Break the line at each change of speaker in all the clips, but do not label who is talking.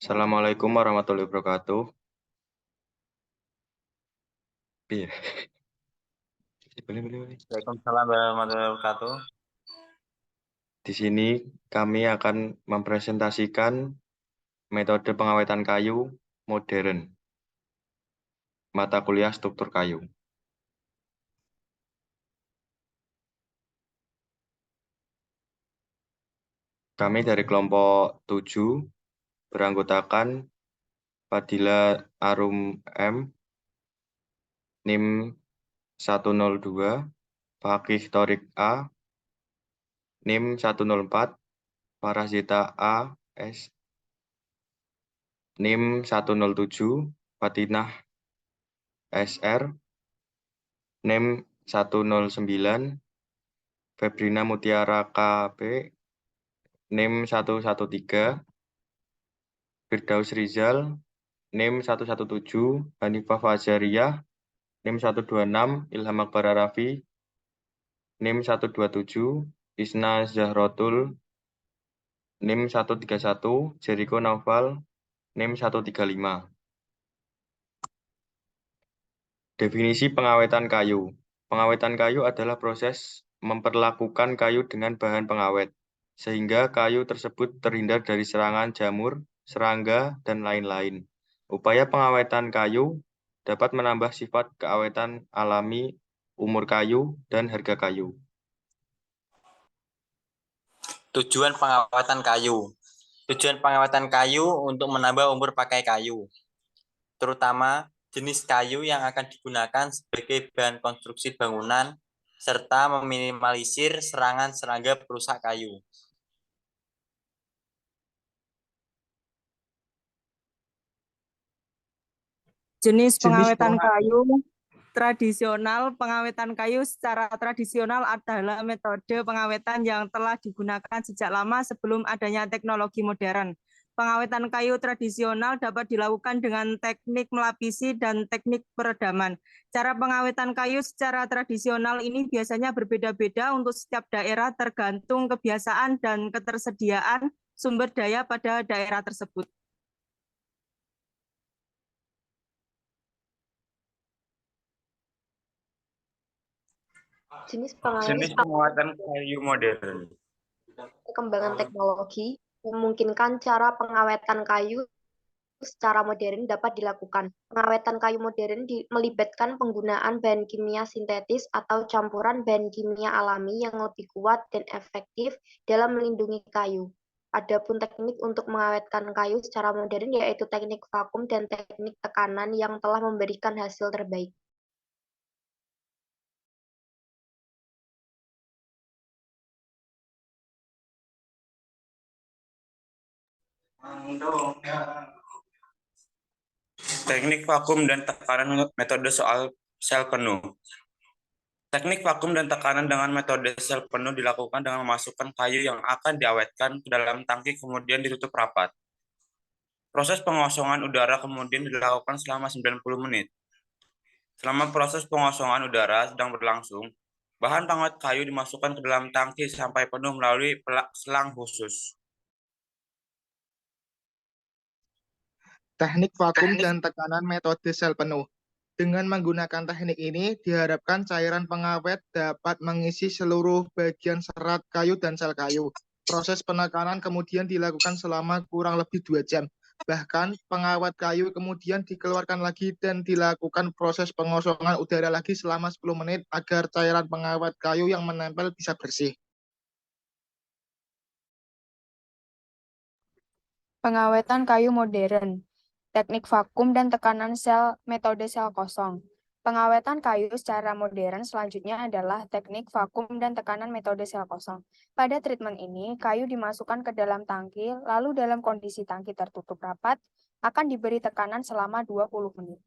Assalamualaikum warahmatullahi wabarakatuh. Iya. Boleh.
Waalaikumsalam warahmatullahi wabarakatuh.
Di sini kami akan mempresentasikan metode pengawetan kayu modern, mata kuliah struktur kayu. Kami dari kelompok 7 beranggotakan Fadila Arum M, NIM 102, Fakih Torik A, NIM 104, Farazita A, S, NIM 107, Fatinah SR, NIM 109, Febrina Mutiara KB, NIM 113, Firdaus Rizal, NIM 117, Hanifah Fazariah, NIM 126, Ilham Akbar Arafi, NIM 127, Isna Zahrotul, NIM 131, Jericho Naufal, NIM 135. Definisi pengawetan kayu. Pengawetan kayu adalah proses memperlakukan kayu dengan bahan pengawet, sehingga kayu tersebut terhindar dari serangan jamur, serangga, dan lain-lain. Upaya pengawetan kayu dapat menambah sifat keawetan alami, umur kayu, dan harga kayu.
Tujuan pengawatan kayu. Tujuan pengawatan kayu untuk menambah umur pakai kayu, terutama jenis kayu yang akan digunakan sebagai bahan konstruksi bangunan, serta meminimalisir serangan serangga perusak kayu.
Jenis pengawetan kayu tradisional. Pengawetan kayu secara tradisional adalah metode pengawetan yang telah digunakan sejak lama sebelum adanya teknologi modern. Pengawetan kayu tradisional dapat dilakukan dengan teknik melapisi dan teknik peredaman. Cara pengawetan kayu secara tradisional ini biasanya berbeda-beda untuk setiap daerah tergantung kebiasaan dan ketersediaan sumber daya pada daerah tersebut.
Jenis
penguatan kayu modern.
Perkembangan teknologi memungkinkan cara pengawetan kayu secara modern dapat dilakukan. Pengawetan kayu modern melibatkan penggunaan bahan kimia sintetis atau campuran bahan kimia alami yang lebih kuat dan efektif dalam melindungi kayu. Adapun teknik untuk mengawetkan kayu secara modern yaitu teknik vakum dan teknik tekanan yang telah memberikan hasil terbaik.
Teknik vakum dan tekanan metode soal sel penuh. Teknik vakum dan tekanan dengan metode sel penuh dilakukan dengan memasukkan kayu yang akan diawetkan ke dalam tangki kemudian ditutup rapat. Proses pengosongan udara kemudian dilakukan selama 90 menit. Selama proses pengosongan udara sedang berlangsung, bahan pengawet kayu dimasukkan ke dalam tangki sampai penuh melalui selang khusus.
Teknik vakum dan tekanan metode sel penuh. Dengan menggunakan teknik ini, diharapkan cairan pengawet dapat mengisi seluruh bagian serat kayu dan sel kayu. Proses penekanan kemudian dilakukan selama kurang lebih 2 jam. Bahkan, pengawet kayu kemudian dikeluarkan lagi dan dilakukan proses pengosongan udara lagi selama 10 menit agar cairan pengawet kayu yang menempel bisa bersih.
Pengawetan kayu modern. Teknik vakum dan tekanan sel metode sel kosong. Pengawetan kayu secara modern selanjutnya adalah teknik vakum dan tekanan metode sel kosong. Pada treatment ini, kayu dimasukkan ke dalam tangki, lalu dalam kondisi tangki tertutup rapat, akan diberi tekanan selama 20 menit.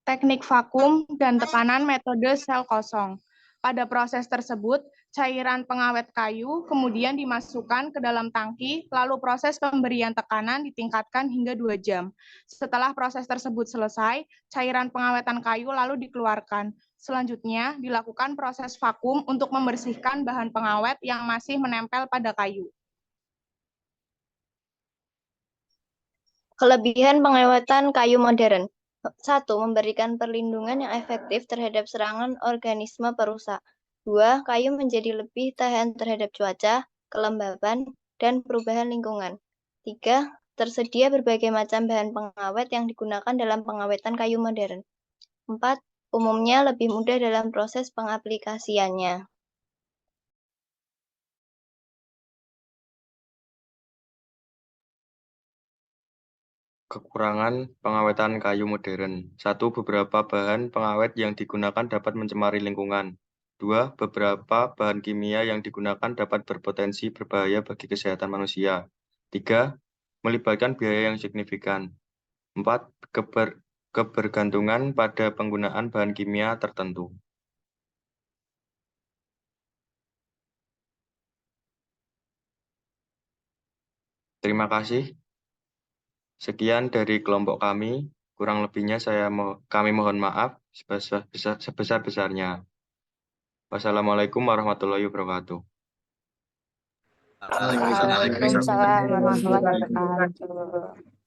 Teknik vakum dan tekanan metode sel kosong. Pada proses tersebut, cairan pengawet kayu kemudian dimasukkan ke dalam tangki, lalu proses pemberian tekanan ditingkatkan hingga 2 jam. Setelah proses tersebut selesai, cairan pengawetan kayu lalu dikeluarkan. Selanjutnya, dilakukan proses vakum untuk membersihkan bahan pengawet yang masih menempel pada kayu.
Kelebihan pengawetan kayu modern. 1. Memberikan perlindungan yang efektif terhadap serangan organisme perusak. 2. Kayu menjadi lebih tahan terhadap cuaca, kelembaban, dan perubahan lingkungan. 3. Tersedia berbagai macam bahan pengawet yang digunakan dalam pengawetan kayu modern. 4. Umumnya lebih mudah dalam proses pengaplikasiannya.
Kekurangan pengawetan kayu modern. 1. Beberapa bahan pengawet yang digunakan dapat mencemari lingkungan. 2. Beberapa bahan kimia yang digunakan dapat berpotensi berbahaya bagi kesehatan manusia. 3. Melibatkan biaya yang signifikan. 4. Kebergantungan pada penggunaan bahan kimia tertentu. Terima kasih. Sekian dari kelompok kami. Kurang lebihnya kami mohon maaf sebesar-besarnya. Wassalamualaikum warahmatullahi wabarakatuh.
Waalaikumsalam warahmatullahi wabarakatuh.